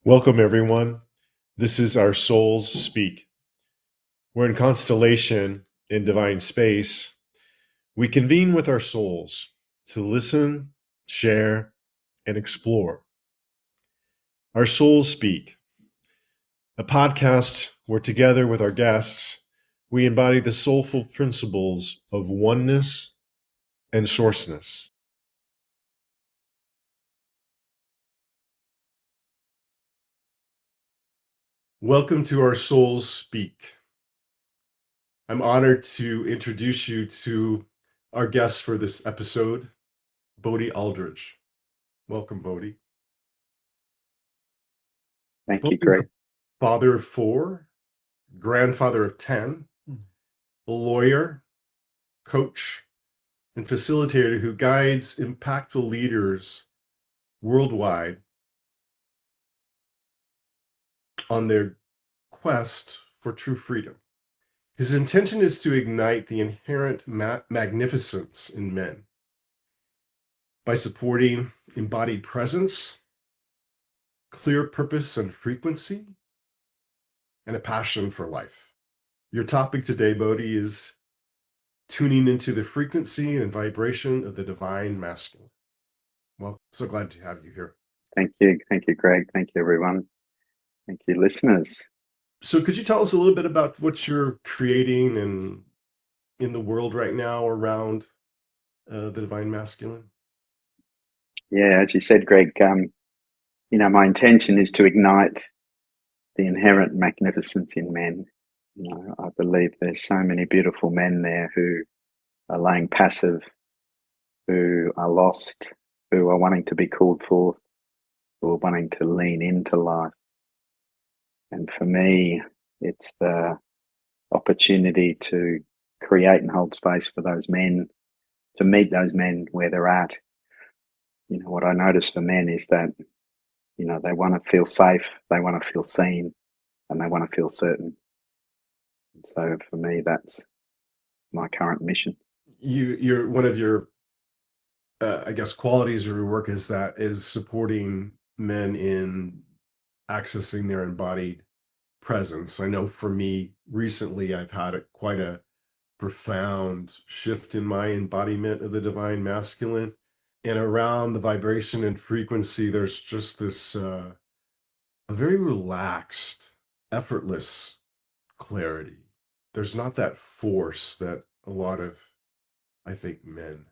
Welcome, everyone. This is Our Souls Speak. We're in constellation in divine space. We convene with our souls to listen, share, and explore. Our Souls Speak, a podcast where together with our guests, we embody the soulful principles of oneness and sourceness. Welcome to Our Souls Speak. I'm honored to introduce you to our guest for this episode, Bodhi Aldridge. Welcome, Bodhi. Thank Bodhi you, Greg. Father of 4, grandfather of 10, a lawyer, coach, and facilitator who guides impactful leaders worldwide on their quest for true freedom. His intention is to ignite the inherent magnificence in men by supporting embodied presence, clear purpose and frequency, and a passion for life. Your topic today, Bodhi, is tuning into the frequency and vibration of the divine masculine. Well, so glad to have you here. Thank you, Greg. Thank you, everyone. Thank you, listeners. So could you tell us a little bit about what you're creating and in the world right now around the divine masculine? Yeah, as you said, Greg, my intention is to ignite the inherent magnificence in men. I believe there's so many beautiful men there who are laying passive, who are lost, who are wanting to be called forth, who are wanting to lean into life. And for me, it's the opportunity to create and hold space for those men, to meet those men where they're at. What I notice for men is that, they want to feel safe, they want to feel seen, and they want to feel certain. And so for me, that's my current mission. You're one of your, I guess, qualities of your work is supporting men in accessing their embodied presence. I know for me, recently, I've had quite a profound shift in my embodiment of the divine masculine. And around the vibration and frequency, there's just this a very relaxed, effortless clarity. There's not that force that a lot of, I think, men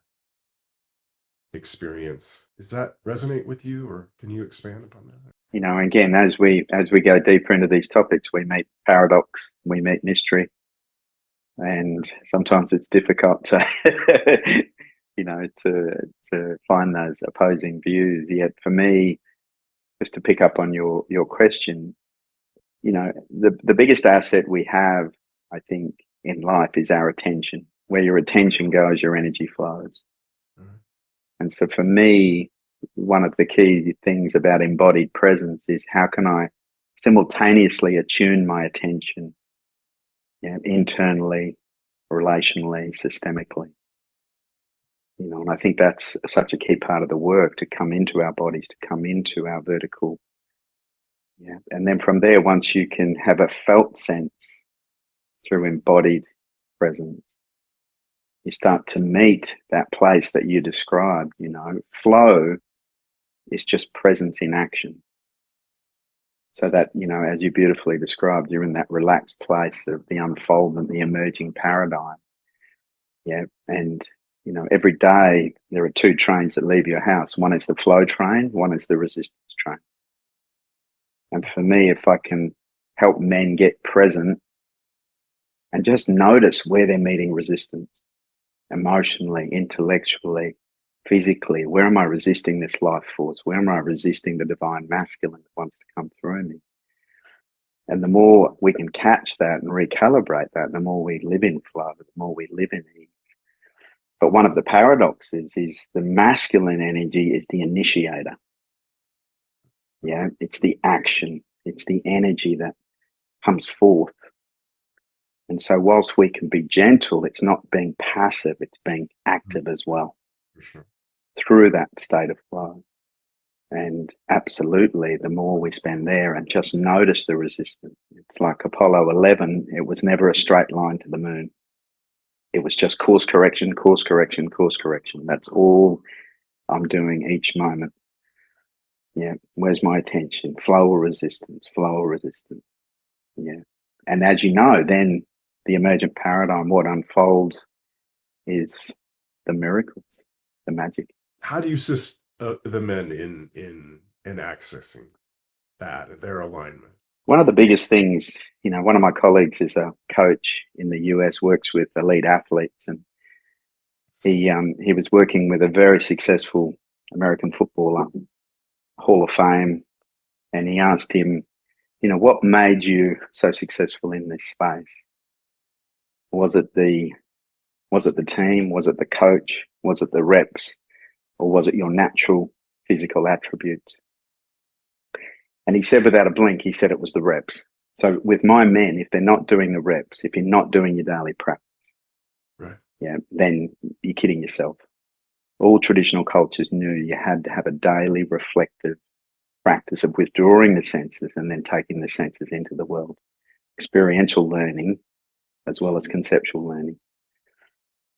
experience. Does that resonate with you, or can you expand upon that? Again, as we go deeper into these topics, we meet paradox, we meet mystery, and sometimes it's difficult to to find those opposing views. Yet for me, just to pick up on your question, the biggest asset we have, I think, in life is our attention. Where your attention goes, your energy flows. Mm-hmm. And so for me, one of the key things about embodied presence is how can I simultaneously attune my attention, internally, relationally, systemically. And I think that's such a key part of the work, to come into our bodies, to come into our vertical. Yeah. And then from there, once you can have a felt sense through embodied presence, you start to meet that place that you described. Flow is just presence in action. So that, as you beautifully described, you're in that relaxed place of the unfoldment, the emerging paradigm. Yeah. And, every day there are 2 trains that leave your house. One is the flow train, one is the resistance train. And for me, if I can help men get present and just notice where they're meeting resistance, emotionally, intellectually, physically, where am I resisting this life force? Where am I resisting the divine masculine that wants to come through me? And the more we can catch that and recalibrate that, the more we live in flow, the more we live in ease. But one of the paradoxes is the masculine energy is the initiator. Yeah, it's the action, it's the energy that comes forth. And so whilst we can be gentle, it's not being passive, it's being active as well. For sure. Through that state of flow. And absolutely, the more we spend there and just notice the resistance. It's like Apollo 11, it was never a straight line to the moon. It was just course correction, course correction, course correction. That's all I'm doing each moment. Yeah. Where's my attention? Flow or resistance? Flow or resistance? Yeah. And as you know, then the emergent paradigm, what unfolds is the miracles, the magic. How do you assist the men in accessing that, their alignment? One of the biggest things, one of my colleagues is a coach in the US, works with elite athletes, and he was working with a very successful American footballer, Hall of Fame, and he asked him, what made you so successful in this space? Was it the team? Was it the coach? Was it the reps? Or was it your natural physical attributes? And he said without a blink, he said it was the reps. So with my men, if they're not doing the reps, if you're not doing your daily practice, Right. yeah, then you're kidding yourself. All traditional cultures knew you had to have a daily reflective practice of withdrawing the senses and then taking the senses into the world. Experiential learning as well as conceptual learning.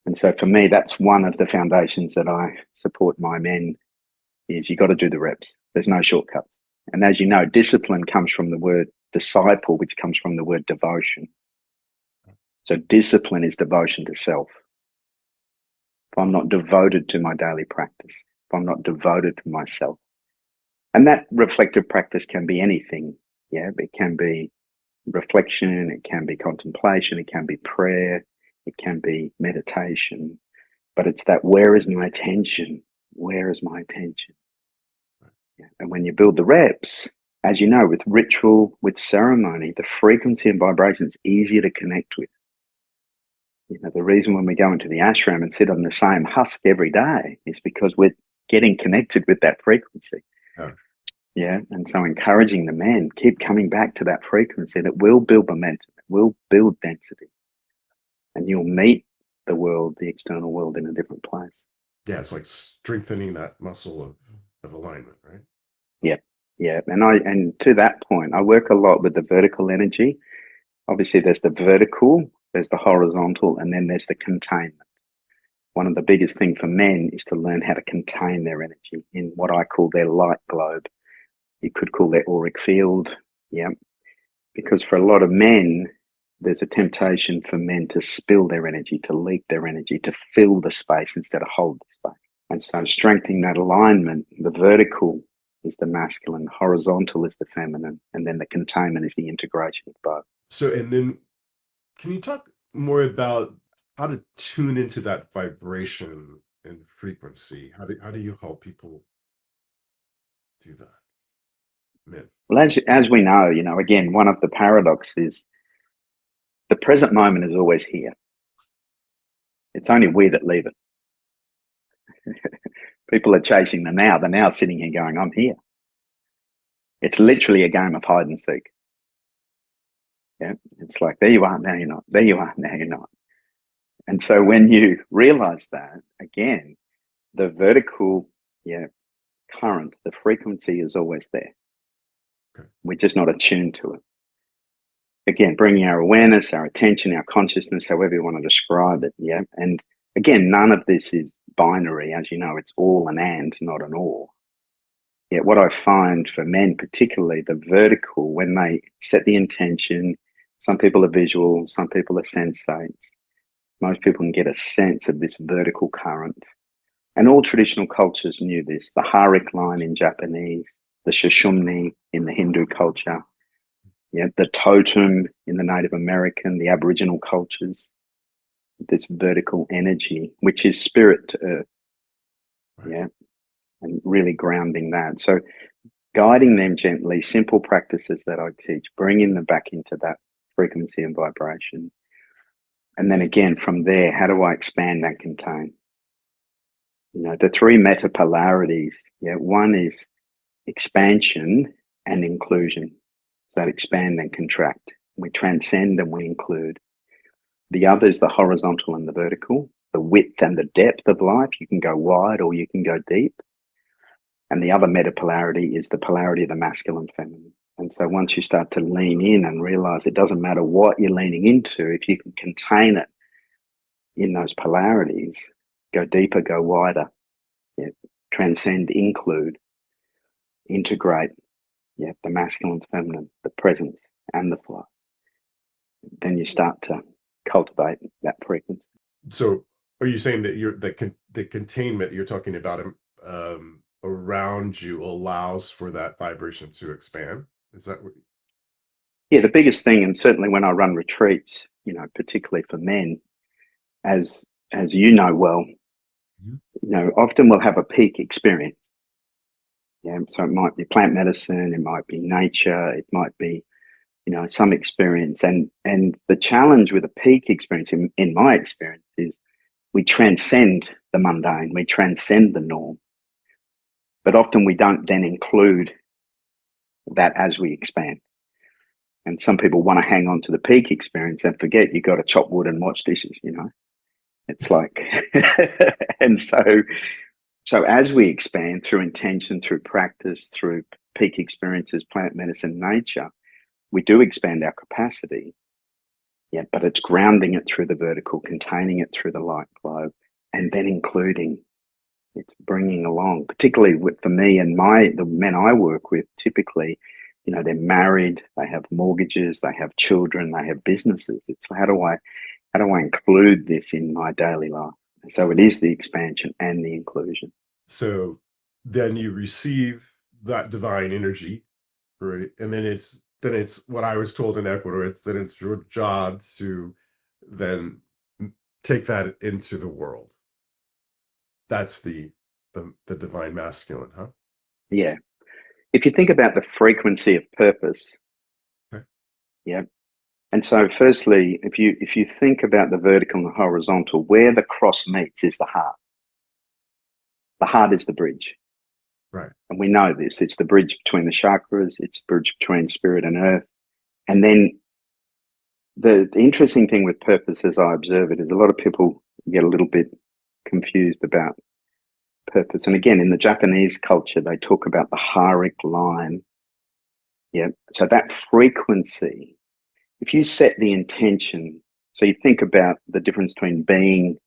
And so for me, that's one of the foundations that I support my men is you got to do the reps. There's no shortcuts. And as you know, discipline comes from the word disciple, which comes from the word devotion. So discipline is devotion to self. If I'm not devoted to my daily practice, if I'm not devoted to myself, and that reflective practice can be anything. Yeah, it can be reflection, it can be contemplation, it can be prayer, it can be meditation. But it's that where is my attention? Where is my attention? Yeah. And when you build the reps, as you know, with ritual, with ceremony, the frequency and vibration is easier to connect with. The reason when we go into the ashram and sit on the same husk every day is because we're getting connected with that frequency. Oh. Yeah. And so encouraging the men, keep coming back to that frequency, that will build momentum, it will build density. And you'll meet the world, the external world in a different place. Yeah, it's like strengthening that muscle of alignment, right? Yeah. Yeah. And to that point, I work a lot with the vertical energy. Obviously, there's the vertical, there's the horizontal, and then there's the containment. One of the biggest things for men is to learn how to contain their energy in what I call their light globe. You could call their auric field. Yeah. Because for a lot of men, there's a temptation for men to spill their energy, to leak their energy, to fill the space instead of hold the space. And so strengthening that alignment, the vertical is the masculine, horizontal is the feminine, and then the containment is the integration of both. So, and then can you talk more about how to tune into that vibration and frequency? How do you help people do that? Men. Well, as we know, again, one of the paradoxes is the present moment is always here. It's only we that leave it. People are chasing the now. The now sitting here going, I'm here. It's literally a game of hide and seek. Yeah, it's like, there you are, now you're not. There you are, now you're not. And so when you realize that, again, the vertical current, the frequency is always there. Okay. We're just not attuned to it. Again, bringing our awareness, our attention, our consciousness, however you want to describe it. Yeah. And again, none of this is binary. As you know, it's all an and, not an or. Yet what I find for men, particularly the vertical, when they set the intention, some people are visual, some people are sensates. Most people can get a sense of this vertical current. And all traditional cultures knew this. The Harik line in Japanese, the Shishumni in the Hindu culture, the totem in the Native American, the Aboriginal cultures, this vertical energy, which is spirit to earth. Yeah. And really grounding that. So guiding them gently, simple practices that I teach, bringing them back into that frequency and vibration. And then again, from there, how do I expand and contain? The three metapolarities. One is expansion and inclusion. So that expand and contract. We transcend and we include. The other is the horizontal and the vertical, the width and the depth of life. You can go wide or you can go deep. And the other metapolarity is the polarity of the masculine feminine. And so once you start to lean in and realize it doesn't matter what you're leaning into, if you can contain it in those polarities, go deeper, go wider, yeah, transcend, include, integrate, yeah, the masculine, feminine, the presence and the flow, then you start to cultivate that frequency. So are you saying that the containment you're talking about around you allows for that vibration to expand? Is that what? Yeah, the biggest thing, and certainly when I run retreats, particularly for men, as you know well, Mhm. often we'll have a peak experience. Yeah, so it might be plant medicine, it might be nature, it might be some experience, and the challenge with a peak experience, in my experience, is we transcend the mundane, we transcend the norm, but often we don't then include that as we expand. And some people want to hang on to the peak experience and forget you got to chop wood and wash dishes. It's like, and so as we expand through intention, through practice, through peak experiences, plant medicine, nature, we do expand our capacity. Yeah, but it's grounding it through the vertical, containing it through the light flow, and then including. It's bringing along, particularly for me and the men I work with. Typically, they're married, they have mortgages, they have children, they have businesses. It's how do I include this in my daily life? And so it is the expansion and the inclusion. So then you receive that divine energy, right? And then it's what I was told in Ecuador. It's your job to then take that into the world. That's the divine masculine, huh? Yeah. If you think about the frequency of purpose, Okay. yeah. And so firstly, if you think about the vertical and the horizontal, where the cross meets is the heart. The heart is the bridge. Right. And we know this. It's the bridge between the chakras, it's the bridge between spirit and earth. And then the interesting thing with purpose, as I observe it, is a lot of people get a little bit confused about purpose. And again, in the Japanese culture, they talk about the haric line. Yeah. So that frequency, if you set the intention, so you think about the difference between being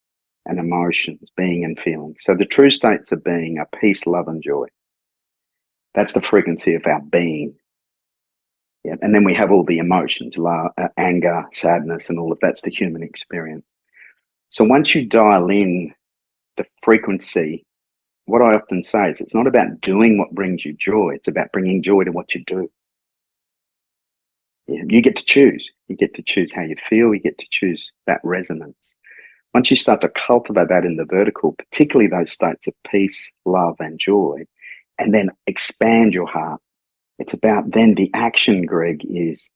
and emotions, being and feeling. So the true states of being are peace, love, and joy. That's the frequency of our being. Yeah. And then we have all the emotions, love, anger, sadness, and all of that's the human experience. So once you dial in the frequency, what I often say is it's not about doing what brings you joy, it's about bringing joy to what you do. Yeah. You get to choose. You get to choose how you feel, you get to choose that resonance. Once you start to cultivate that in the vertical, particularly those states of peace, love, and joy, and then expand your heart, it's about then the action, Greg, is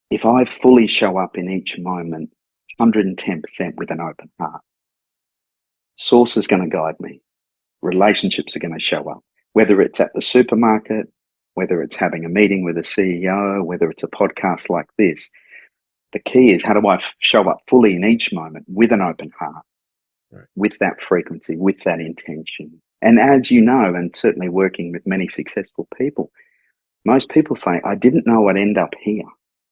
if I fully show up in each moment 110% with an open heart, source is going to guide me. Relationships are going to show up, whether it's at the supermarket, whether it's having a meeting with a CEO, whether it's a podcast like this. The key is how do I show up fully in each moment with an open heart, Right. with that frequency, with that intention. And as you know, and certainly working with many successful people, most people say, I didn't know I'd end up here.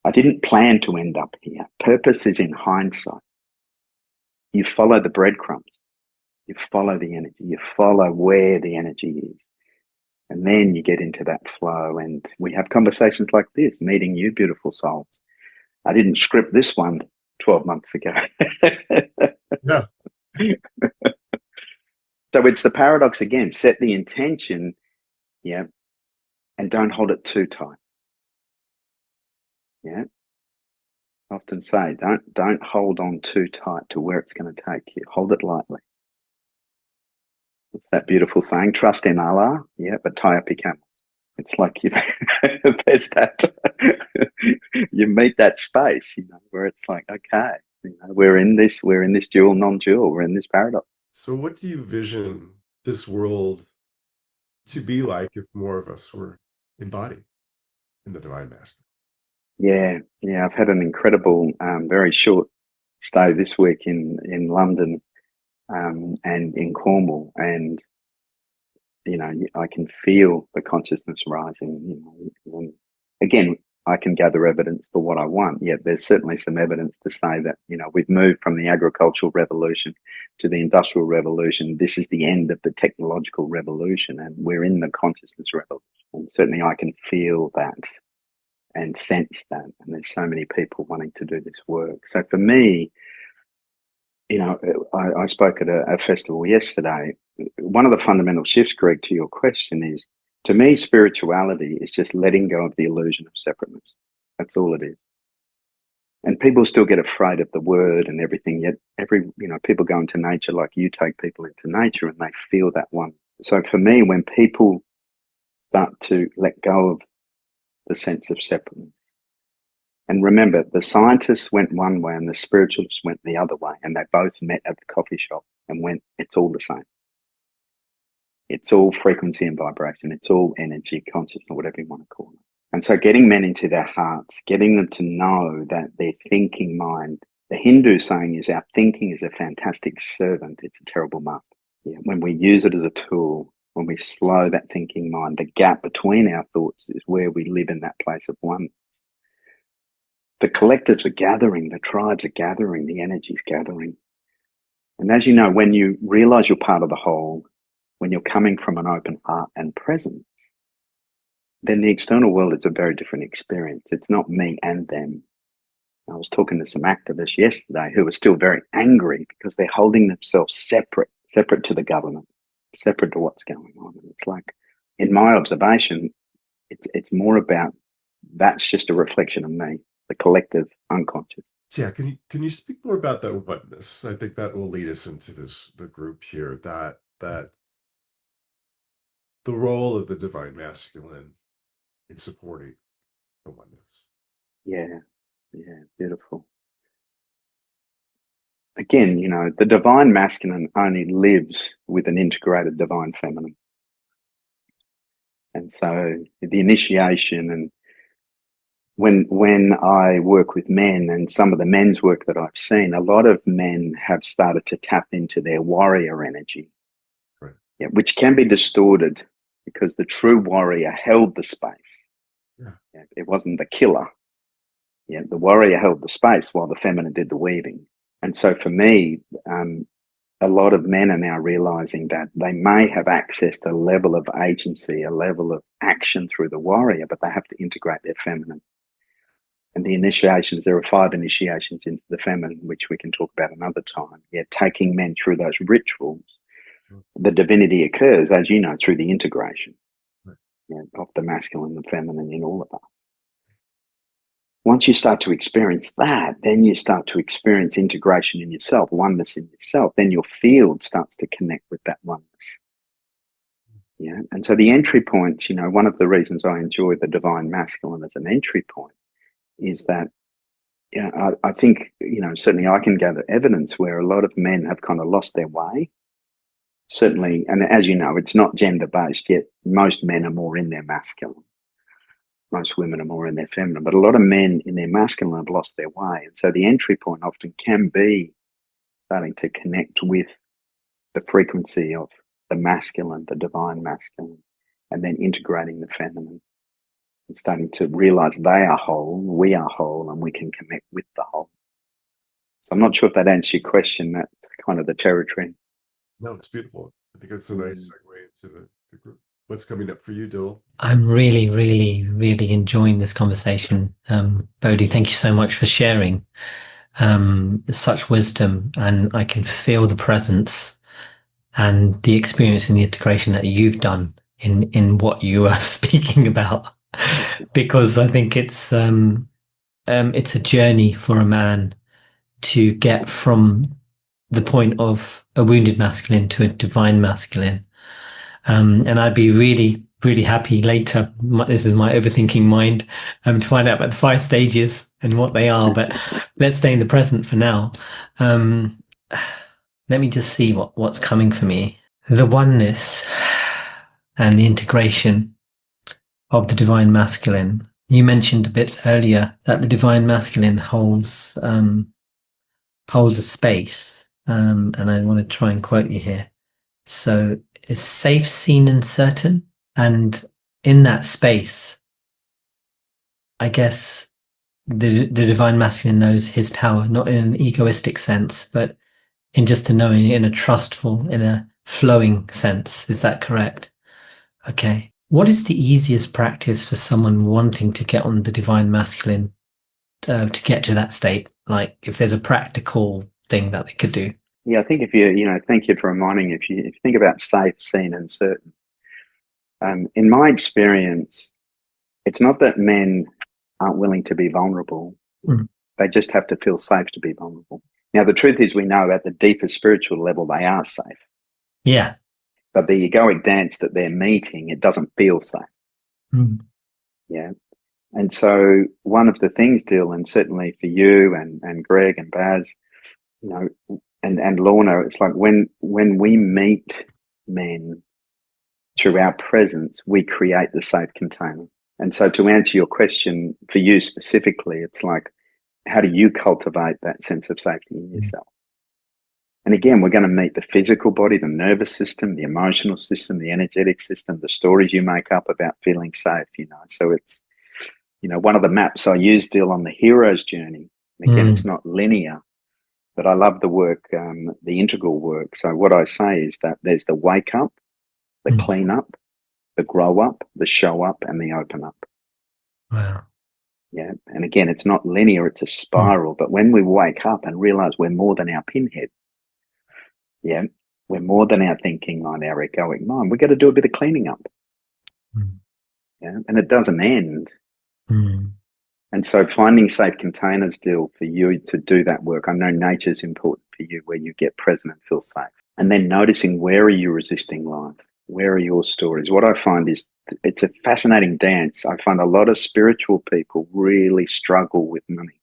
I didn't plan to end up here. Purpose is in hindsight. You follow the breadcrumbs. You follow the energy. You follow where the energy is. And then you get into that flow. And we have conversations like this, meeting you, beautiful souls. I didn't script this one 12 months ago. Yeah. So it's the paradox again. Set the intention, yeah, and don't hold it too tight. Yeah. I often say, don't hold on too tight to where it's going to take you. Hold it lightly. It's that beautiful saying, trust in Allah, yeah, but tie up your camels. It's like, there's that, you meet that space, where it's like, okay, we're in this dual, non-dual, we're in this paradox. So what do you vision this world to be like if more of us were embodied in the divine masculine? Yeah, I've had an incredible, very short stay this week in London and in Cornwall, and I can feel the consciousness rising. And again, I can gather evidence for what I want. Yet there's certainly some evidence to say that we've moved from the agricultural revolution to the industrial revolution. This is the end of the technological revolution, and we're in the consciousness revolution. And certainly, I can feel that and sense that. And there's so many people wanting to do this work. So for me, I spoke at a festival yesterday. One of the fundamental shifts, Greg, to your question is, to me, spirituality is just letting go of the illusion of separateness. That's all it is. And people still get afraid of the word and everything. Yet people go into nature, like you take people into nature, and they feel that one. So for me, when people start to let go of the sense of separateness, and remember, the scientists went one way and the spiritualists went the other way, and they both met at the coffee shop and went, it's all the same. It's all frequency and vibration. It's all energy, consciousness, whatever you want to call it. And so getting men into their hearts, getting them to know that their thinking mind, the Hindu saying is, our thinking is a fantastic servant. It's a terrible master. Yeah, when we use it as a tool, when we slow that thinking mind, the gap between our thoughts is where we live in that place of oneness. The collectives are gathering, the tribes are gathering, the energy's gathering. And as you know, when you realize you're part of the whole, when you're coming from an open heart and presence, then the external world is a very different experience. It's not me and them. I was talking to some activists yesterday who are still very angry because they're holding themselves separate to the government, separate to what's going on. And it's like, in my observation, it's more about, that's just a reflection of me, the collective unconscious. Yeah, can you speak more about that oneness? I think that will lead us into the group here, that the role of the divine masculine in supporting the oneness. Yeah, beautiful. Again, the divine masculine only lives with an integrated divine feminine. And so the initiation, and when I work with men and some of the men's work that I've seen, a lot of men have started to tap into their warrior energy, right. Yeah, which can be distorted because the true warrior held the space. Yeah, it wasn't the killer. Yeah, the warrior held the space while the feminine did the weaving. And so for me, a lot of men are now realizing that they may have accessed a level of agency, a level of action through the warrior, but they have to integrate their feminine. And the initiations, there are 5 initiations into the feminine, which we can talk about another time. Yeah, taking men through those rituals. The divinity occurs, as you know, through the integration of the masculine and feminine in all of us. Once you start to experience that, then you start to experience integration in yourself, oneness in yourself. Then your field starts to connect with that oneness. Yeah, and so the entry points, one of the reasons I enjoy the divine masculine as an entry point is that, I think, certainly I can gather evidence where a lot of men have kind of lost their way. Certainly, and as you know, it's not gender-based, yet most men are more in their masculine. Most women are more in their feminine, but a lot of men in their masculine have lost their way. And so the entry point often can be starting to connect with the frequency of the masculine, the divine masculine, and then integrating the feminine and starting to realize they are whole, we are whole, and we can connect with the whole. So I'm not sure if that answers your question. That's kind of the territory. No, it's beautiful. I think it's a nice segue into the group. What's coming up for you, Dill? I'm really, really, really enjoying this conversation. Bodhi, thank you so much for sharing such wisdom, and I can feel the presence and the experience and the integration that you've done in what you are speaking about. Because I think it's a journey for a man to get from the point of a wounded masculine to a divine masculine. And I'd be really, really happy later, this is my overthinking mind, to find out about the 5 stages and what they are, but let's stay in the present for now. Let me just see what's coming for me. The oneness and the integration of the divine masculine. You mentioned a bit earlier that the divine masculine holds a space, and I want to try and quote you here. So is safe, seen, and certain? And in that space, I guess the divine masculine knows his power, not in an egoistic sense, but in just a knowing, in a trustful, in a flowing sense. Is that correct? Okay. What is the easiest practice for someone wanting to get on the divine masculine to get to that state? Like, if there's a practical thing that they could do. Yeah, I think if thank you for reminding. If you think about safe, seen, and certain, in my experience, it's not that men aren't willing to be vulnerable. Mm. They just have to feel safe to be vulnerable. Now, the truth is, we know at the deepest spiritual level, they are safe. Yeah. But the egoic dance that they're meeting, it doesn't feel safe. Mm. Yeah. And so one of the things, Dill, and certainly for you and Greg and Baz, and Lorna, it's like when we meet men through our presence, we create the safe container. And so to answer your question for you specifically, it's like, how do you cultivate that sense of safety in yourself? And again, we're going to meet the physical body, the nervous system, the emotional system, the energetic system, the stories you make up about feeling safe, So it's, one of the maps I use, Dill, on the hero's journey. And again, it's not linear, but I love the work, the integral work. So what I say is that there's the wake up, the clean up, the grow up, the show up, and the open up. Wow. Yeah. And again, it's not linear, it's a spiral. But when we wake up and realize we're more than our pinhead, yeah, we're more than our thinking mind, our egoic mind, we've got to do a bit of cleaning up. Yeah. And it doesn't end. And so finding safe containers, Dill, for you to do that work. I know nature's important for you, where you get present and feel safe. And then noticing, where are you resisting life? Where are your stories? What I find is it's a fascinating dance. I find a lot of spiritual people really struggle with money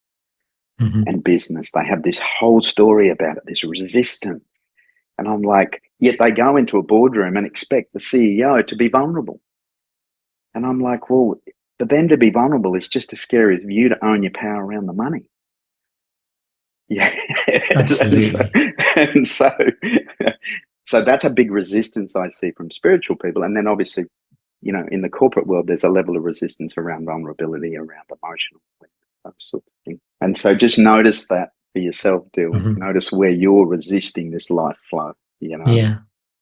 and business. They have this whole story about it, this resistance. And I'm like, yet they go into a boardroom and expect the CEO to be vulnerable. And I'm like, well, for them to be vulnerable is just as scary as you to own your power around the money. Yeah. Absolutely. and so that's a big resistance I see from spiritual people. And then obviously, in the corporate world, there's a level of resistance around vulnerability, around emotional, that sort of thing. And so just notice that for yourself, Dill. Notice where you're resisting this life flow. Yeah.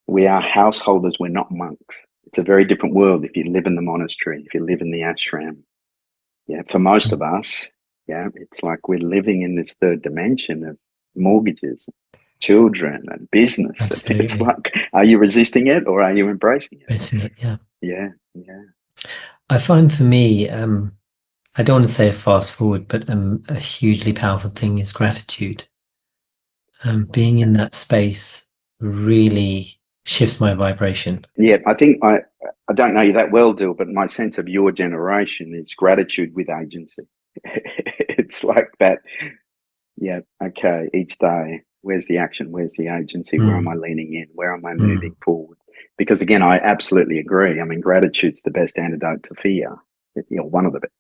We are householders, we're not monks. It's a very different world if you live in the monastery, if you live in the ashram. Yeah, for most of us, yeah, it's like we're living in this third dimension of mortgages, children, and business. Absolutely. It's like, are you resisting it or are you embracing it? Embracing it, yeah. Yeah. I find for me, I don't want to say a fast forward, but a hugely powerful thing is gratitude. Being in that space really shifts my vibration. Yeah, I think I don't know you that well, Dill, but my sense of your generation is gratitude with agency. It's like that. Yeah, okay, each day, where's the action? Where's the agency? Where am I leaning in? Where am I moving forward? Because again, I absolutely agree. I mean, gratitude's the best antidote to fear. One of the best.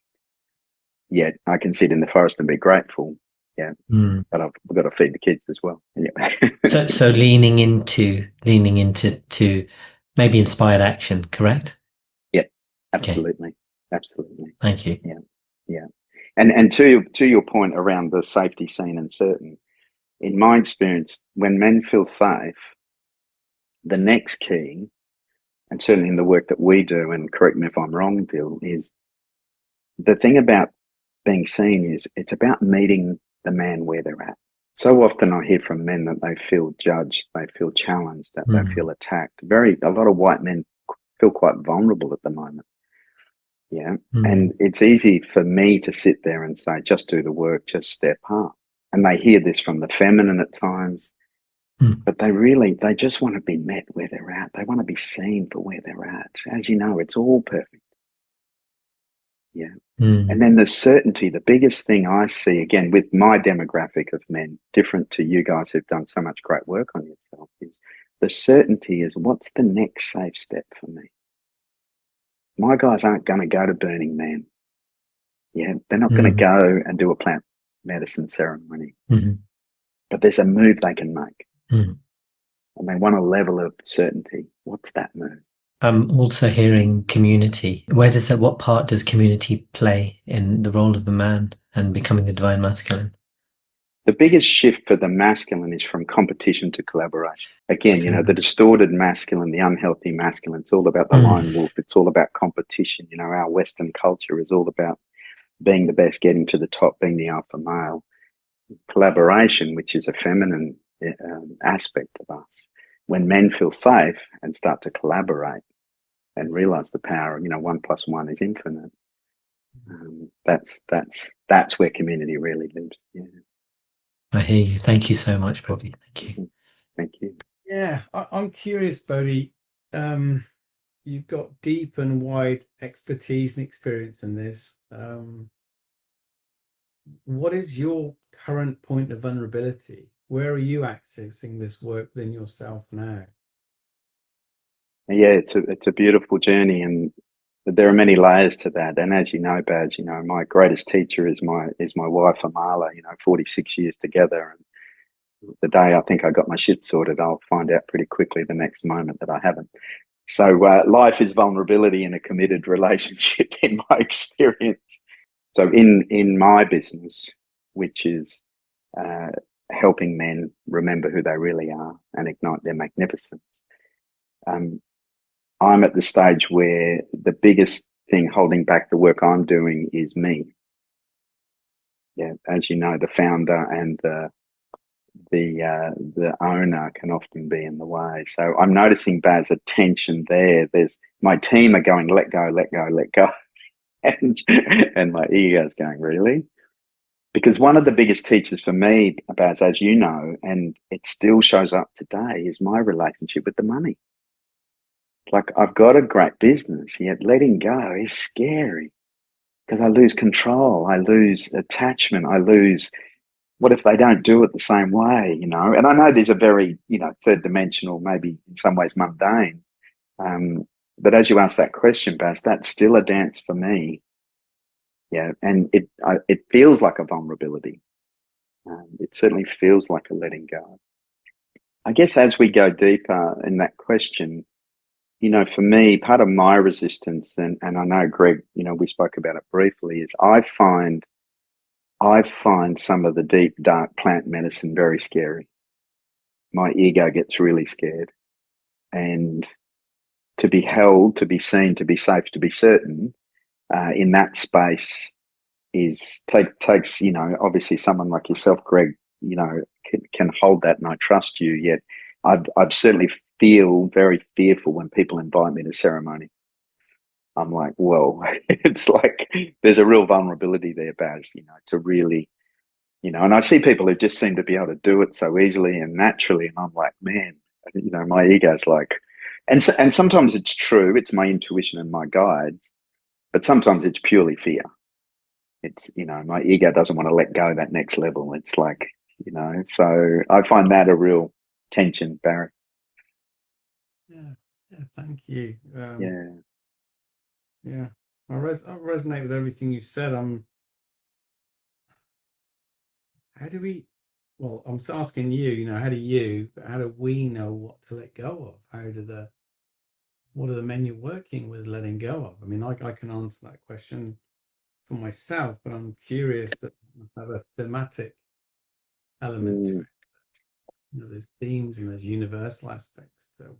Yet I can sit in the forest and be grateful. Yeah, but I've got to feed the kids as well. Yeah. So leaning into to maybe inspired action, correct? Yeah, absolutely, Okay. Absolutely. Thank you. Yeah. And to your point around the safety, seen and certain, in my experience, when men feel safe, the next key, and certainly in the work that we do, and correct me if I'm wrong, Dill, is the thing about being seen is it's about meeting the man where they're at. So often I hear from men that they feel judged, they feel challenged, that they feel attacked. A lot of white men feel quite vulnerable at the moment. Yeah. And it's easy for me to sit there and say, just do the work, just step up. And they hear this from the feminine at times, but they just want to be met where they're at. They want to be seen for where they're at. As you know, it's all perfect. Yeah. And then the certainty, the biggest thing I see, again, with my demographic of men, different to you guys who've done so much great work on yourself, is the certainty is, what's the next safe step for me? My guys aren't going to go to Burning Man. Yeah, they're not going to go and do a plant medicine ceremony. But there's a move they can make. and they want a level of certainty. What's that move? I'm also hearing community. What part does community play in the role of the man and becoming the divine masculine? The biggest shift for the masculine is from competition to collaboration. Again, Okay. the distorted masculine, the unhealthy masculine, it's all about the lone wolf. It's all about competition. Our Western culture is all about being the best, getting to the top, being the alpha male. Collaboration, which is a feminine aspect of us, when men feel safe and start to collaborate and realize the power, 1+1 is infinite. That's where community really lives. Yeah. I hear you. Thank you so much, Bodhi. Thank you. Thank you. Yeah, I'm curious, Bodhi. You've got deep and wide expertise and experience in this. What is your current point of vulnerability? Where are you accessing this work within yourself now? Yeah, it's a beautiful journey, and there are many layers to that. And as you know, Baz, my greatest teacher is my wife Amala. 46 years together, and the day I think I got my shit sorted, I'll find out pretty quickly the next moment that I haven't. So life is vulnerability in a committed relationship, in my experience. So in my business, which is helping men remember who they really are and ignite their magnificence, I'm at the stage where the biggest thing holding back the work I'm doing is me. Yeah, as you know, the founder and the owner can often be in the way. So I'm noticing, Baz, a tension there. There's my team are going, let go, let go, let go. And my ego's going, really? Because one of the biggest teachers for me, Baz, as you know, and it still shows up today, is my relationship with the money. Like, I've got a great business, yet letting go is scary because I lose control, I lose attachment, I lose, what if they don't do it the same way, And I know these are very, third dimensional, maybe in some ways mundane. But as you ask that question, Baz, that's still a dance for me. Yeah, and it feels like a vulnerability. It certainly feels like a letting go. I guess as we go deeper in that question, for me, part of my resistance, and I know Greg, we spoke about it briefly, is I find some of the deep, dark plant medicine very scary. My ego gets really scared. And to be held, to be seen, to be safe, to be certain in that space takes, obviously someone like yourself, Greg, can hold that, and I trust you. Yet I've certainly feel very fearful when people invite me to ceremony. I'm like, whoa, it's like there's a real vulnerability there, Baz, to really, and I see people who just seem to be able to do it so easily and naturally. And I'm like, man, my ego's like, and sometimes it's true. It's my intuition and my guides, but sometimes it's purely fear. It's, my ego doesn't want to let go that next level. It's like, so I find that a real tension, Barry. Yeah, thank you. Yeah. I resonate with everything you said. How do we? Well, I'm asking you. How do we know what to let go of? What are the men you're working with letting go of? I mean, I can answer that question for myself, but I'm curious that must have a thematic element to it. There's themes and there's universal aspects. So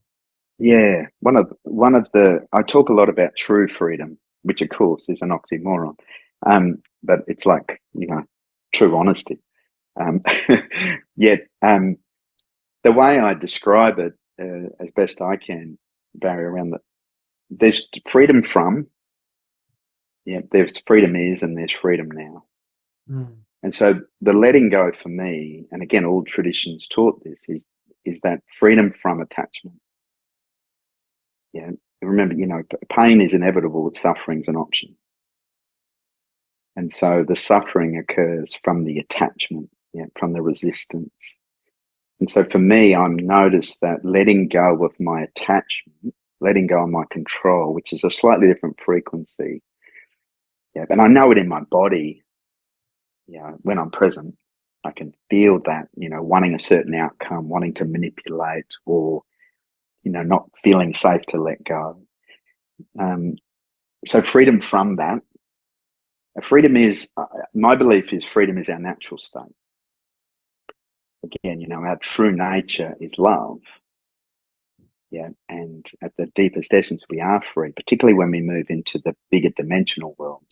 Yeah, one of the I talk a lot about true freedom, which of course is an oxymoron, but it's like true honesty. Yet the way I describe it as best I can, Barry, around there's freedom from, there's freedom is, and there's freedom now. And so the letting go for me, and again, all traditions taught this, is that freedom from attachment. Yeah, remember, pain is inevitable, suffering's an option. And so the suffering occurs from the attachment, from the resistance. And so for me, I'm noticed that letting go of my attachment, letting go of my control, which is a slightly different frequency. Yeah, and I know it in my body, when I'm present. I can feel that, wanting a certain outcome, wanting to manipulate, or, not feeling safe to let go. So freedom from that. Freedom is, my belief is freedom is our natural state. Again, our true nature is love. Yeah. And at the deepest essence, we are free, particularly when we move into the bigger dimensional world.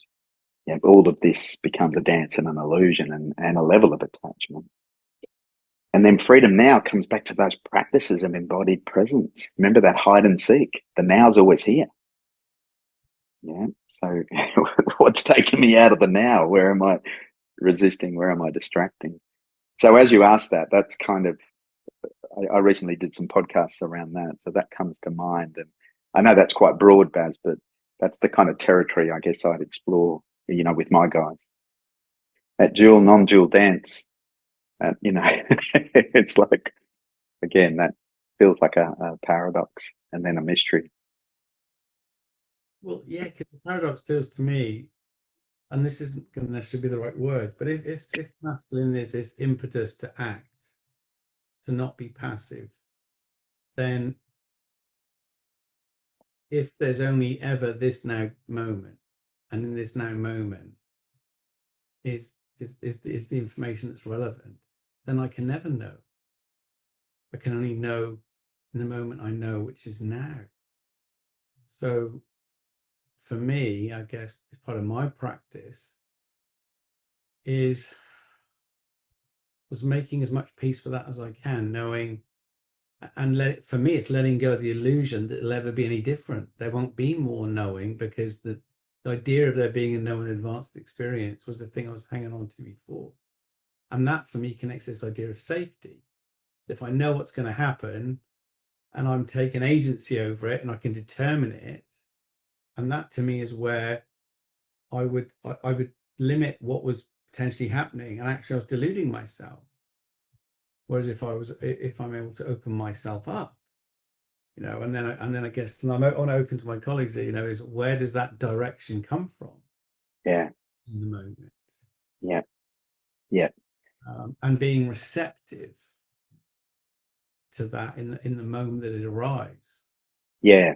Yeah, all of this becomes a dance and an illusion and a level of attachment. And then freedom now comes back to those practices of embodied presence. Remember that hide and seek. The now's always here. Yeah. So what's taking me out of the now? Where am I resisting? Where am I distracting? So as you asked that, that's kind of, I recently did some podcasts around that. So that comes to mind. And I know that's quite broad, Baz, but that's the kind of territory I guess I'd explore, with my guys. That dual, non-dual dance, it's like, again, that feels like a paradox and then a mystery. Well, yeah, because the paradox feels to me, and this isn't going to necessarily be the right word, but if masculine is this impetus to act, to not be passive, then if there's only ever this now moment, and in this now moment is the information that's relevant, then I can never know. I can only know in the moment I know, which is now. So for me, I guess part of my practice was making as much peace with that as I can, knowing, and for me, it's letting go of the illusion that it'll ever be any different. There won't be more knowing, because the idea of there being a known advanced experience was the thing I was hanging on to before. And that for me connects this idea of safety. If I know what's going to happen and I'm taking agency over it and I can determine it, and that to me is where I would limit what was potentially happening, and actually I was deluding myself. Whereas if I'm able to open myself up, and then I guess, and I'm open to my colleagues, is where does that direction come from? Yeah. In the moment. Yeah. Yeah. And being receptive to that in the moment that it arrives. Yeah.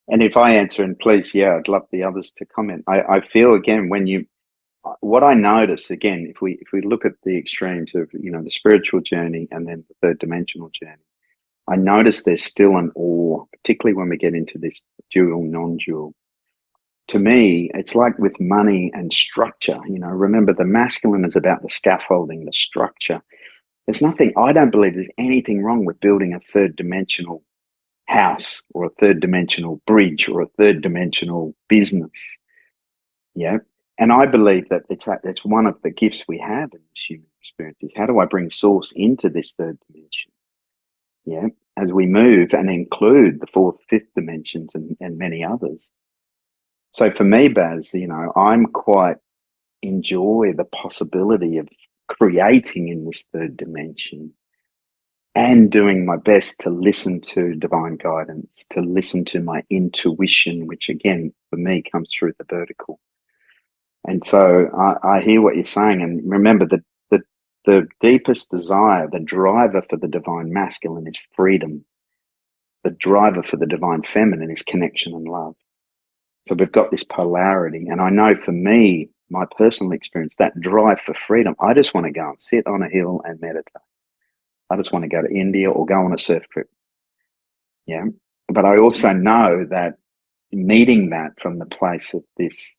And if I answer, and please, I'd love the others to comment. I feel, again, what I notice, again, if we look at the extremes of, the spiritual journey and then the third dimensional journey, I notice there's still an awe, particularly when we get into this dual, non-dual. To me, it's like with money and structure. Remember, the masculine is about the scaffolding, the structure. I don't believe there's anything wrong with building a third dimensional house or a third dimensional bridge or a third dimensional business. Yeah. And I believe that it's one of the gifts we have in this human experience, is how do I bring source into this third dimension? Yeah. As we move and include the fourth, fifth dimensions and many others. So for me, Baz, I'm quite enjoy the possibility of creating in this third dimension and doing my best to listen to divine guidance, to listen to my intuition, which again, for me, comes through the vertical. And so I hear what you're saying. And remember that the deepest desire, the driver for the divine masculine is freedom. The driver for the divine feminine is connection and love. So we've got this polarity. And I know for me, my personal experience, that drive for freedom, I just want to go and sit on a hill and meditate. I just want to go to India or go on a surf trip. Yeah. But I also know that meeting that from the place of this,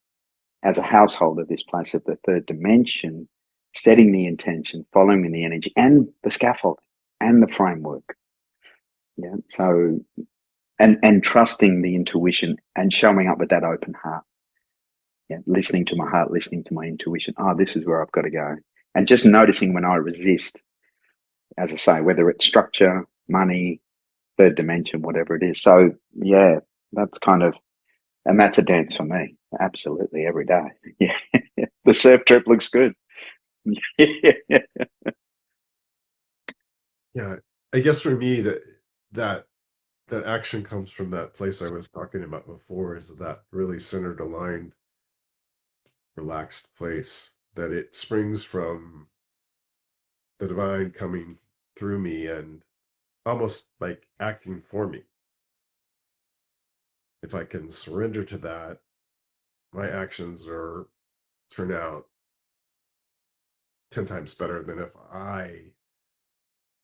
as a householder, this place of the third dimension, setting the intention, following the energy and the scaffolding and the framework. Yeah. So, and trusting the intuition and showing up with that open heart. Yeah. Listening to my heart, listening to my intuition. Oh, this is where I've got to go. And just noticing when I resist, as I say, whether it's structure, money, third dimension, whatever it is. So yeah, that's kind of, and that's a dance for me. Absolutely, every day. Yeah. The surf trip looks good. Yeah, I guess for me that action comes from that place I was talking about before, is that really centered, aligned, relaxed place, that it springs from the divine coming through me and almost like acting for me. If I can surrender to that, my actions are turn out 10 times better than if I,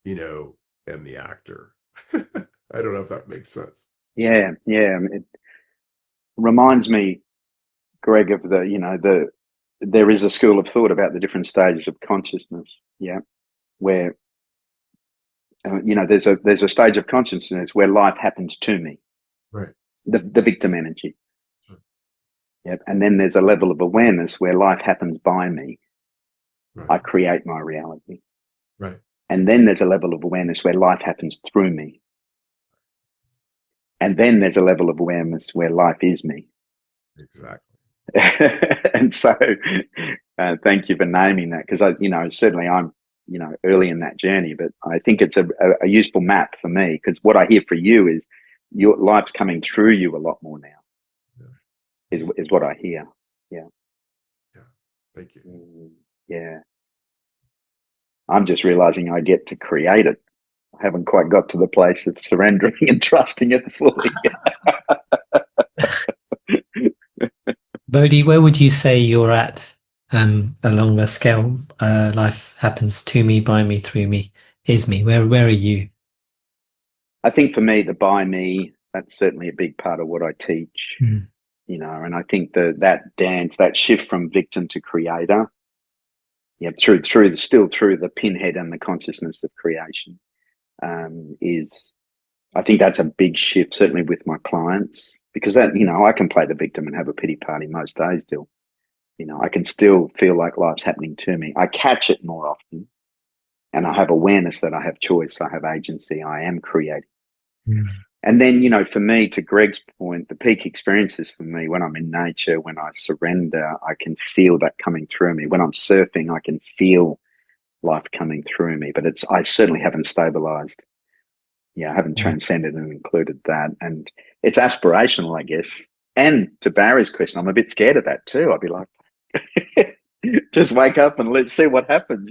am the actor. I don't know if that makes sense. Yeah, yeah. It reminds me, Greg, of there is a school of thought about the different stages of consciousness. Yeah, where there's a stage of consciousness where life happens to me, Right. the victim energy. Sure. Yep. And then there's a level of awareness where life happens by me. Right. I create my reality. Right. And then there's a level of awareness where life happens through me. And then there's a level of awareness where life is me. Exactly. And so thank you for naming that, because certainly I'm early in that journey, but I think it's a useful map for me, because what I hear for you is your life's coming through you a lot more now. Yeah. Is what I hear. Yeah. Thank you. Yeah. I'm just realizing I get to create it. I haven't quite got to the place of surrendering and trusting it fully. Bodhi, where would you say you're at along the scale? Life happens to me, by me, through me, is me. Where are you? I think for me, the by me, that's certainly a big part of what I teach. Mm. And I think that dance, that shift from victim to creator, through the pinhead and the consciousness of creation, I think that's a big shift, certainly with my clients, because that, I can play the victim and have a pity party most days still. I can still feel like life's happening to me. I catch it more often, and I have awareness that I have choice, I have agency, I am creating. Mm. And then, for me, to Greg's point, the peak experiences for me, when I'm in nature, when I surrender, I can feel that coming through me. When I'm surfing, I can feel life coming through me, but I certainly haven't stabilized. I haven't transcended and included that. And it's aspirational, I guess. And to Barry's question, I'm a bit scared of that too. I'd be like, just wake up and let's see what happens,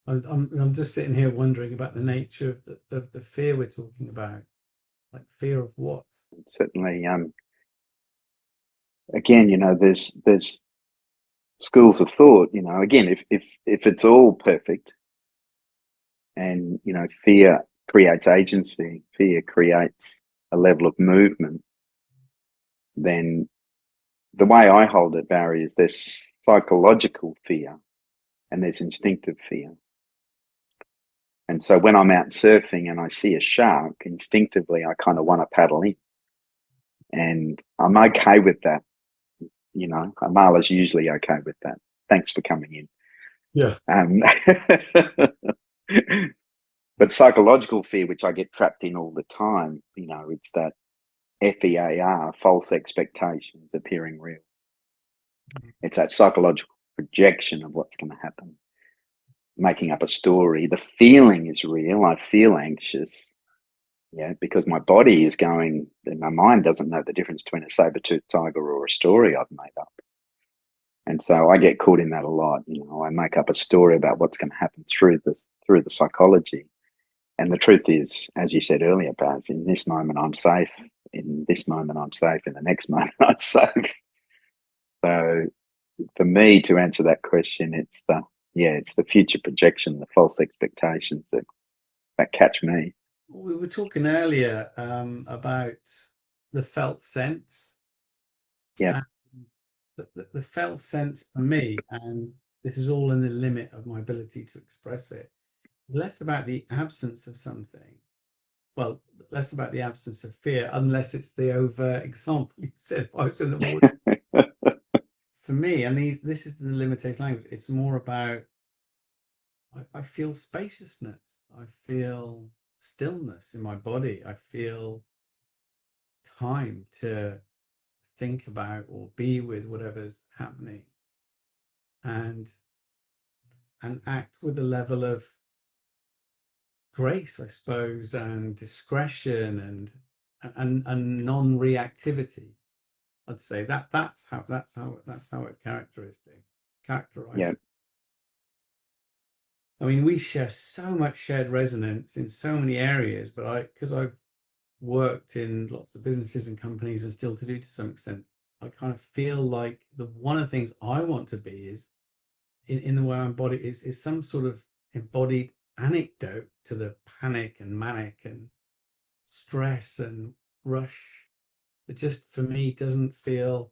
I'm just sitting here wondering about the nature of the fear we're talking about. Like, fear of what? Certainly, again, there's schools of thought. Again, if it's all perfect, and fear creates agency, fear creates a level of movement, then the way I hold it, Barry, is there's psychological fear and there's instinctive fear. And so when I'm out surfing and I see a shark, instinctively I kind of want to paddle in. And I'm okay with that. Amala's usually okay with that. Thanks for coming in. Yeah. But psychological fear, which I get trapped in all the time, it's that FEAR, false expectations appearing real. It's that psychological projection of what's going to happen, making up a story. The feeling is real. I feel anxious, because my body is going, and my mind doesn't know the difference between a saber-toothed tiger or a story I've made up. And so I get caught in that a lot. I make up a story about what's going to happen through the psychology. And the truth is, as you said earlier, Baz, in this moment I'm safe. In this moment I'm safe. In the next moment I'm safe. So for me to answer that question, it's the future projection, the false expectations that catch me. We were talking earlier about the felt sense. Yeah. The felt sense for me, and this is all in the limit of my ability to express it, less about the absence of something. Well, less about the absence of fear, unless it's the overt example you said. I was in the water. For me, and this is the limitation language. It's more about I feel spaciousness. I feel stillness in my body. I feel time to think about or be with whatever's happening, and act with a level of grace, I suppose, and discretion and non-reactivity. I'd say that's how it's characteristic. characterize Yeah. it. I mean, we share so much shared resonance in so many areas, but because I've worked in lots of businesses and companies and still to do to some extent, I kind of feel like one of the things I want to be is in the way I embody is some sort of embodied antidote to the panic and manic and stress and rush that just for me doesn't feel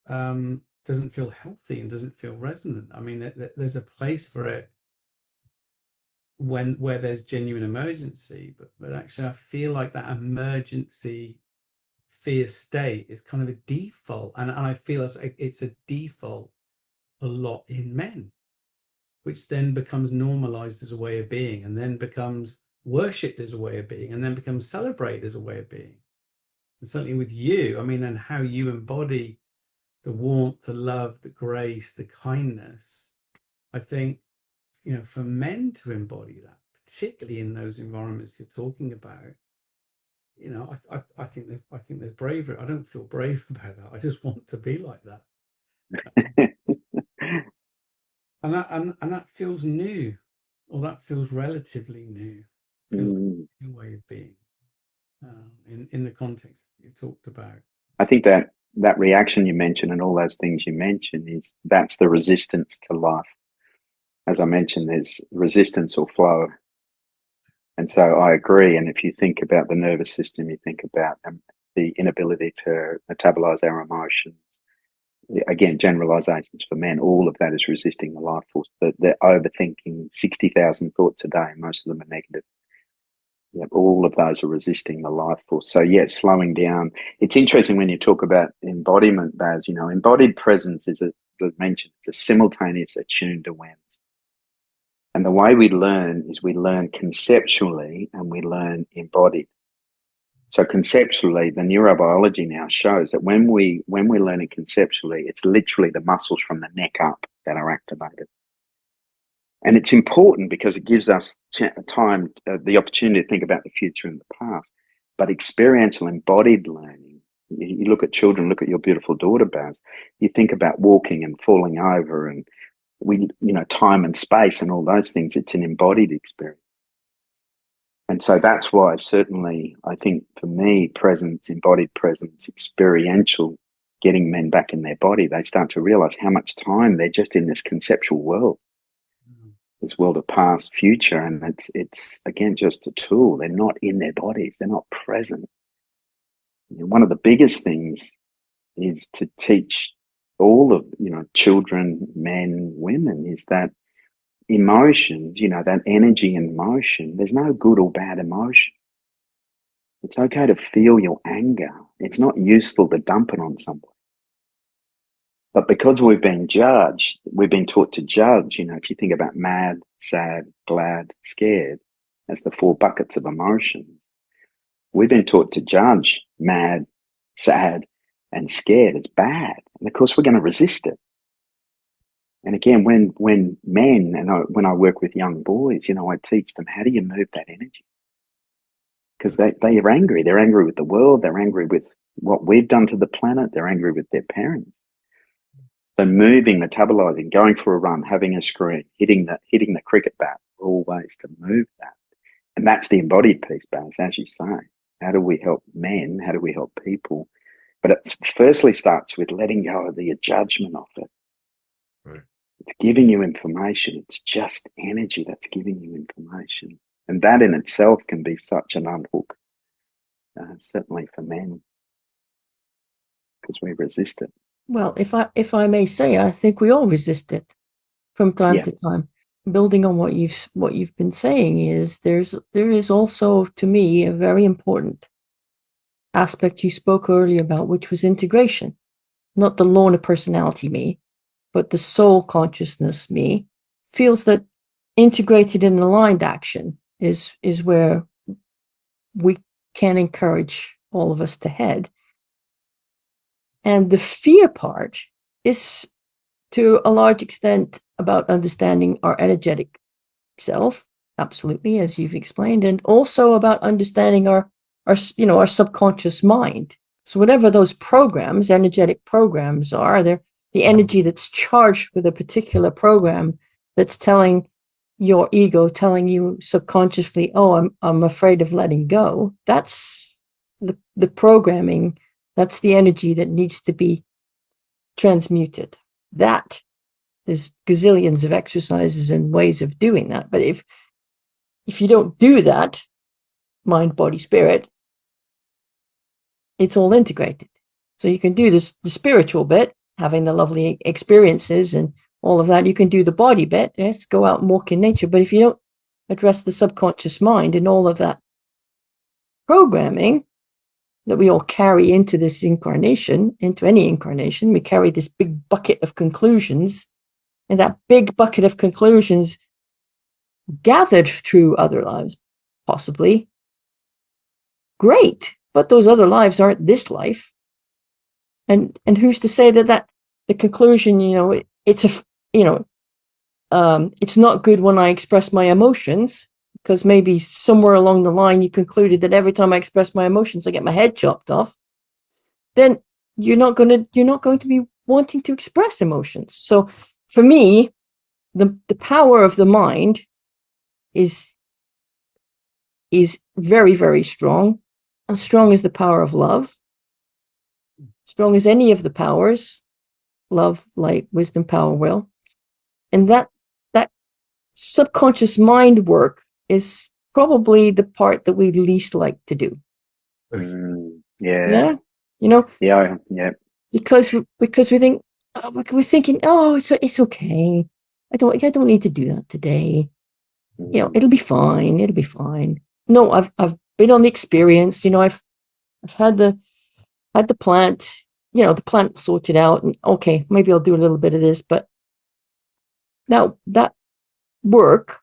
healthy and doesn't feel resonant. I mean, there's a place for it where there's genuine emergency, but actually I feel like that emergency fear state is kind of a default, and I feel it's a default a lot in men, which then becomes normalized as a way of being, and then becomes worshipped as a way of being, and then becomes celebrated as a way of being. And certainly with you, I mean, and how you embody the warmth, the love, the grace, the kindness, I think, for men to embody that, particularly in those environments you're talking about, I think there's bravery. I don't feel brave about that. I just want to be like that. and that feels new, or that feels relatively new. Feels like a new way of being in the context you talked about. I think that reaction you mentioned and all those things you mentioned that's the resistance to life. As I mentioned, there's resistance or flow. And so I agree. And if you think about the nervous system, you think about the inability to metabolize our emotions. Again, generalizations for men, all of that is resisting the life force. They're overthinking 60,000 thoughts a day. Most of them are negative. Yep, all of those are resisting the life force. So, yes, slowing down. It's interesting when you talk about embodiment, Baz. Embodied presence is, as I mentioned, it's a simultaneous attuned awareness. And the way we learn is we learn conceptually and we learn embodied. So conceptually, the neurobiology now shows that when we're learning conceptually, it's literally the muscles from the neck up that are activated. And it's important because it gives us time, the opportunity to think about the future and the past. But experiential embodied learning, you look at children, look at your beautiful daughter, Baz, you think about walking and falling over and time and space and all those things. It's an embodied experience. And so that's why certainly I think for me, presence, embodied presence, experiential, getting men back in their body, they start to realize how much time they're just in this conceptual world, this world of past, future. And it's again, just a tool. They're not in their bodies. They're not present. One of the biggest things is to teach all of, children, men, women, is that emotions, that energy and motion, there's no good or bad emotion. It's okay to feel your anger. It's not useful to dump it on somebody. But because we've been judged, we've been taught to judge, if you think about mad, sad, glad, scared, as the 4 buckets of emotions, we've been taught to judge mad, sad, and scared as bad. And of course, we're going to resist it. And again, when men, and when I work with young boys, I teach them, how do you move that energy? Because they are angry. They're angry with the world. They're angry with what we've done to the planet. They're angry with their parents. So moving, metabolizing, going for a run, having a screen, hitting the cricket bat, are all ways to move that. And that's the embodied piece, Baz, as you say. How do we help men? How do we help people? But it firstly starts with letting go of the judgment of it. Right. It's giving you information. It's just energy that's giving you information. And that in itself can be such an unhook, certainly for men, because we resist it. Well, if I may say, I think we all resist it from time to time. Building on what you've been saying is there is also, to me, a very important aspect you spoke earlier about, which was integration. Not the loner personality me, but the soul consciousness me feels that integrated and aligned action is where we can encourage all of us to head. And the fear part is, to a large extent, about understanding our energetic self, absolutely, as you've explained, and also about understanding our subconscious mind. So whatever those programs, energetic programs are, the energy that's charged with a particular program that's telling your ego, telling you subconsciously, oh, I'm afraid of letting go. That's the programming. That's the energy that needs to be transmuted. That there's gazillions of exercises and ways of doing that. But if you don't do that, mind, body, spirit, it's all integrated. So you can do this, the spiritual bit, having the lovely experiences and all of that. You can do the body bit. Yes, go out and walk in nature. But if you don't address the subconscious mind and all of that programming that we all carry into this incarnation, into any incarnation, we carry this big bucket of conclusions, and that big bucket of conclusions gathered through other lives, possibly. Great, but those other lives aren't this life. And who's to say that the conclusion, it's not good when I express my emotions, because maybe somewhere along the line you concluded that every time I express my emotions I get my head chopped off. Then you're not going to be wanting to express emotions. So for me, the power of the mind is very, very strong, as strong as the power of love, strong as any of the powers, love, light, wisdom, power, will. And that subconscious mind work is probably the part that we least like to do. Yeah. Yeah. Because we think we're thinking, oh, it's okay. I don't need to do that today. It'll be fine. It'll be fine. No, I've been on the experience. I've had the plant. The plant sorted out, and okay, maybe I'll do a little bit of this. But now that work,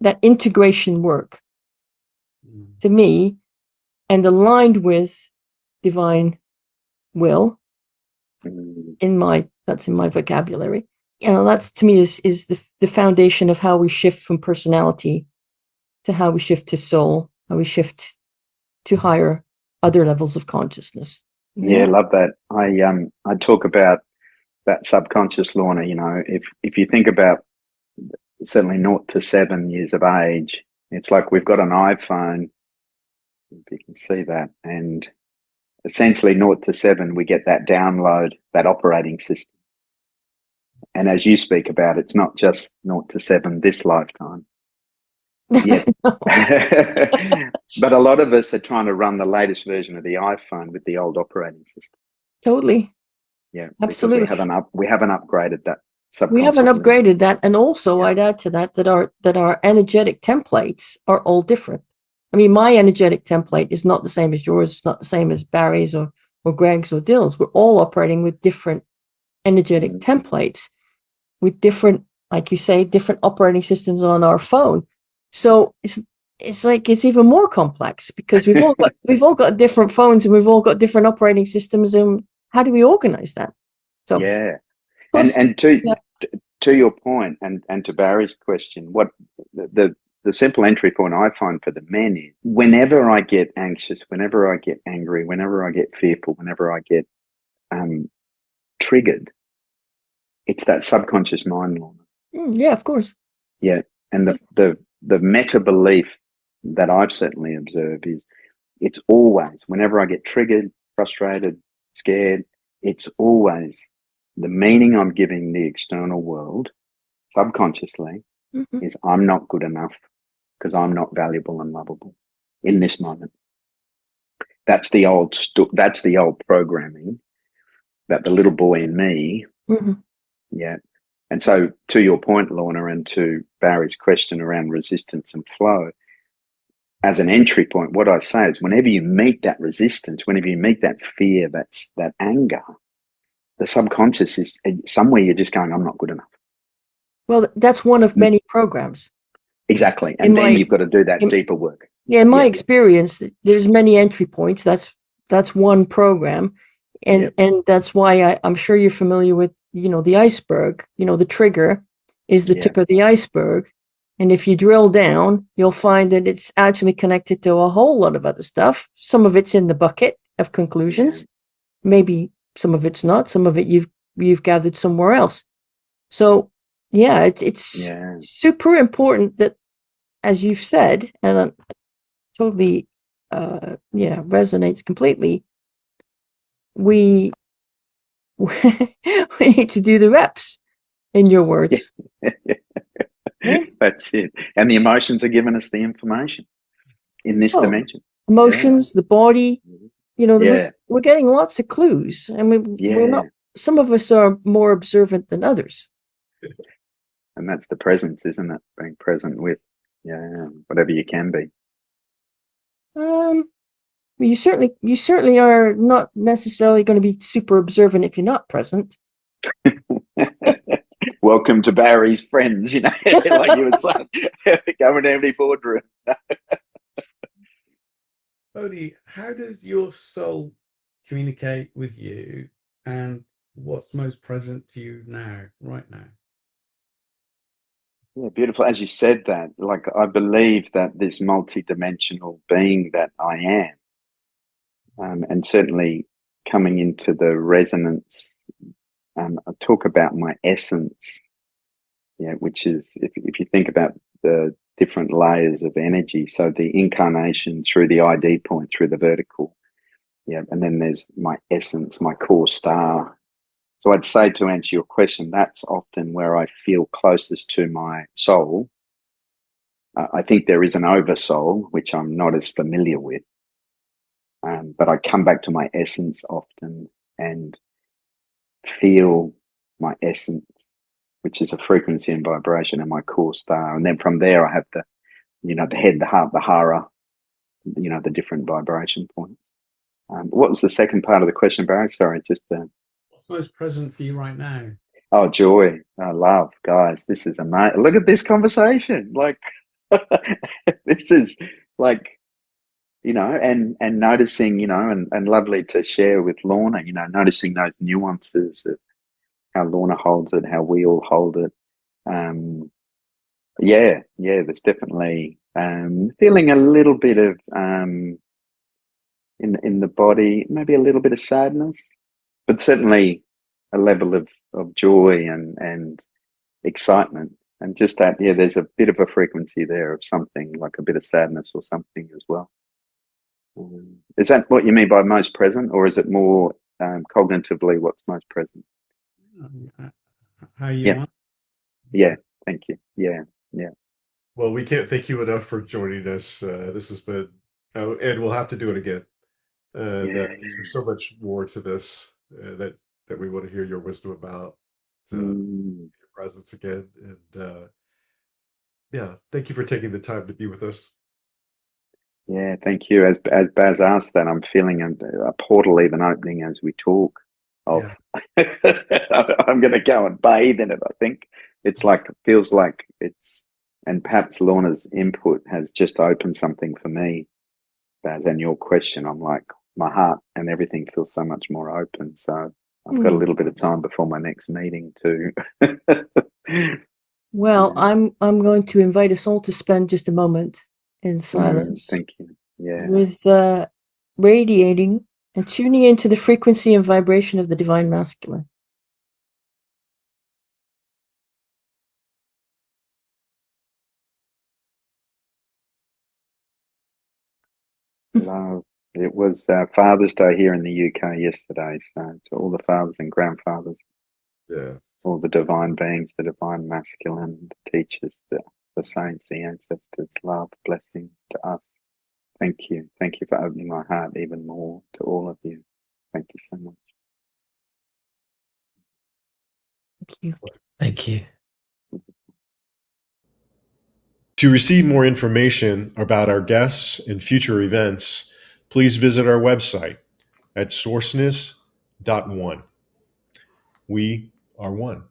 that integration work, to me, and aligned with divine will, that's in my vocabulary. That's to me is the foundation of how we shift from personality to how we shift to soul, how we shift to higher other levels of consciousness. Yeah, love that. I talk about that subconscious, Lorna. If you think about certainly 0 to 7 years of age, it's like we've got an iPhone, if you can see that, and essentially 0 to 7, we get that download, that operating system. And as you speak about, it's not just 0 to 7 this lifetime. Yeah. But a lot of us are trying to run the latest version of the iPhone with the old operating system. Totally. Yeah. Absolutely. We haven't upgraded that subconscious. We haven't upgraded that. And also Yeah. I'd add to that our energetic templates are all different. I mean, my energetic template is not the same as yours. It's not the same as Barry's or Greg's or Dill's. We're all operating with different energetic templates, with different, like you say, different operating systems on our phone. So it's like it's even more complex because we've all got different phones and we've all got different operating systems. And how do we organize that? So yeah, plus, and to your point, and to Barry's question, what the simple entry point I find for the men is whenever I get anxious, whenever I get angry, whenever I get fearful, whenever I get triggered, it's that subconscious mind, Lorna. Yeah, of course. Yeah, and the meta belief that I've certainly observed is it's always, whenever I get triggered, frustrated, scared, it's always the meaning I'm giving the external world subconsciously is I'm not good enough because I'm not valuable and lovable in this moment. That's the old programming that the little boy in me, yeah. And so to your point, Lorna, and to Barry's question around resistance and flow, as an entry point, what I say is whenever you meet that resistance, whenever you meet that fear, that anger, the subconscious is somewhere you're just going, I'm not good enough. Well, that's one of many programs. Exactly. And then you've got to do that deeper work. Yeah, in my experience, there's many entry points. That's one program. And that's why I'm sure you're familiar with, the iceberg, the trigger is the tip of the iceberg. And if you drill down, you'll find that it's actually connected to a whole lot of other stuff. Some of it's in the bucket of conclusions. Maybe some of it's not. Some of it you've you've gathered somewhere else. So yeah, it's super important that, as you've said, and totally resonates completely, we we need to do the reps, in your words. That's it. And the emotions are giving us the information in this dimension. Emotions, the body, we're getting lots of clues, and we're not, some of us are more observant than others. And that's the presence, isn't it? Being present with whatever you can be. You certainly are not necessarily going to be super observant if you're not present. Welcome to Barry's friends, like you would say, going to every boardroom. Bodhi, how does your soul communicate with you, and what's most present to you now, right now? Yeah, beautiful. As you said that, like, I believe that this multi-dimensional being that I am, and certainly coming into the resonance, I talk about my essence, which is, if you think about the different layers of energy, so the incarnation through the ID point, through the vertical, and then there's my essence, my core star. So I'd say, to answer your question, that's often where I feel closest to my soul. I think there is an oversoul, which I'm not as familiar with, but I come back to my essence often and feel my essence, which is a frequency and vibration, in my core star. And then from there, I have the head, the heart, the hara, the different vibration points. What was the second part of the question, Barry? Sorry, just what's most present for you right now? Oh, joy, love, guys. This is amazing. Look at this conversation. Like, this is like, and noticing, and lovely to share with Lorna, noticing those nuances of how Lorna holds it, how we all hold it. There's definitely feeling a little bit of in the body, maybe a little bit of sadness, but certainly a level of joy and excitement, and just that, there's a bit of a frequency there of something like a bit of sadness or something as well. Is that what you mean by most present, or is it more cognitively what's most present? How you want? Yeah, thank you. Yeah. Well, we can't thank you enough for joining us. This has been, and we'll have to do it again. There's so much more to this that we want to hear your wisdom about. Your presence again, and thank you for taking the time to be with us. Yeah, thank you. As Baz asked that, I'm feeling a portal even opening as we talk. I'm going to go and bathe in it. I think it's like, it feels like it's, and perhaps Lorna's input has just opened something for me, Baz. And your question, I'm like, my heart and everything feels so much more open. So I've got a little bit of time before my next meeting too. Well, I'm going to invite us all to spend just a moment in silence. Thank you. Yeah. With radiating and tuning into the frequency and vibration of the divine masculine. Love. It was Father's Day here in the UK yesterday, so to all the fathers and grandfathers, all the divine beings, the divine masculine, the teachers, the saints, the ancestors, love, blessings to us. Thank you. Thank you for opening my heart even more to all of you. Thank you so much. Thank you. Thank you. To receive more information about our guests and future events, please visit our website at sourceness.one. We are one.